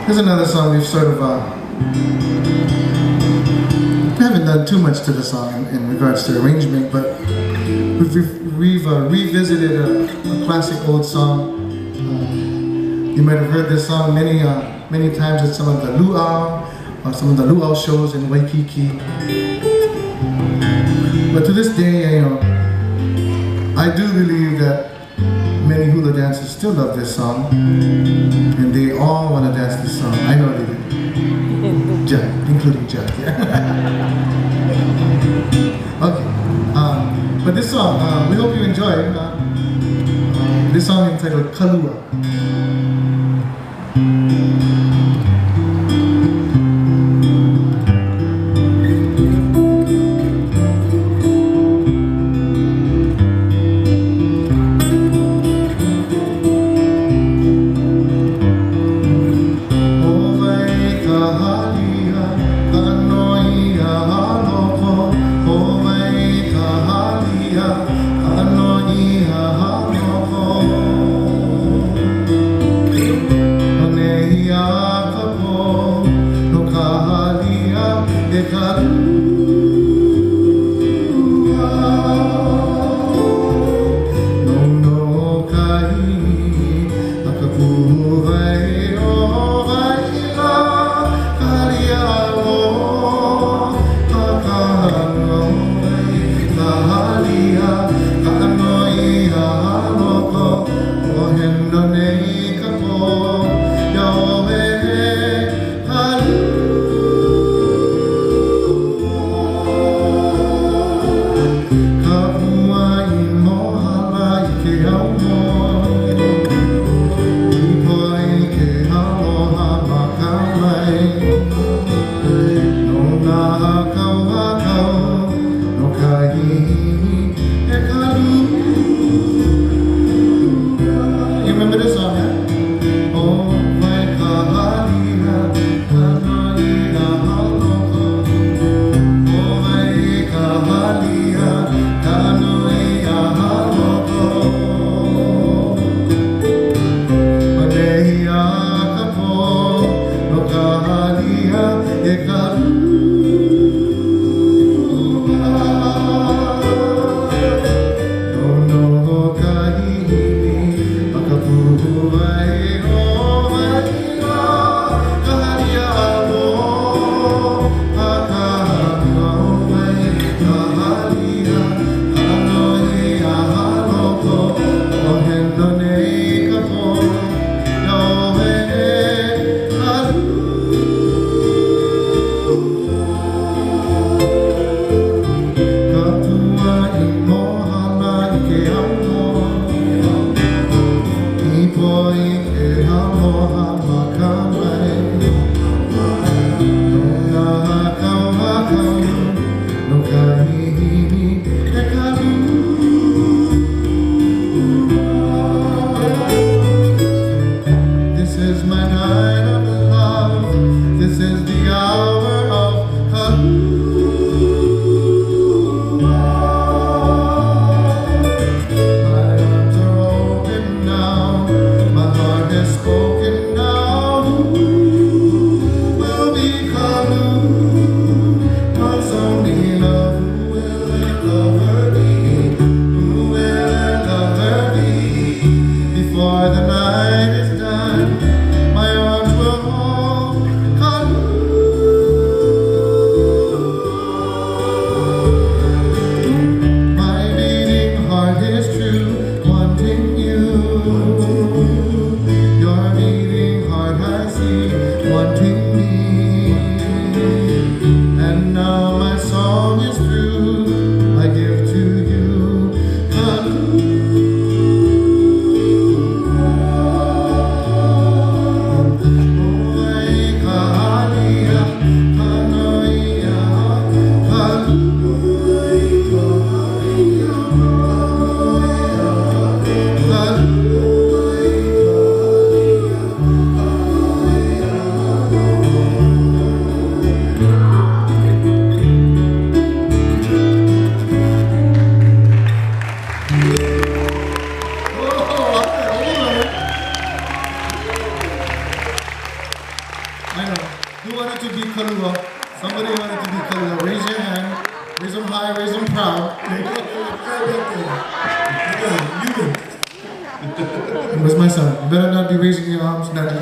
Here's another song we've sort of, we haven't done too much to the song in regards to arrangement, but we've revisited a classic old song. You might have heard this song many times at some of the luau, or some of the luau shows in Waikiki. But to this day, I do believe that many hula dancers still love this song, and they all want to dance this song. I know they do. Jack, including Jack. Okay, but this song, we hope you enjoy. This song entitled Kalua. My heart Who wanted to be Kalua? Somebody wanted to be Kalua. Raise your hand. Raise them high, raise them proud. Where's my son? You better not be raising your arms. Not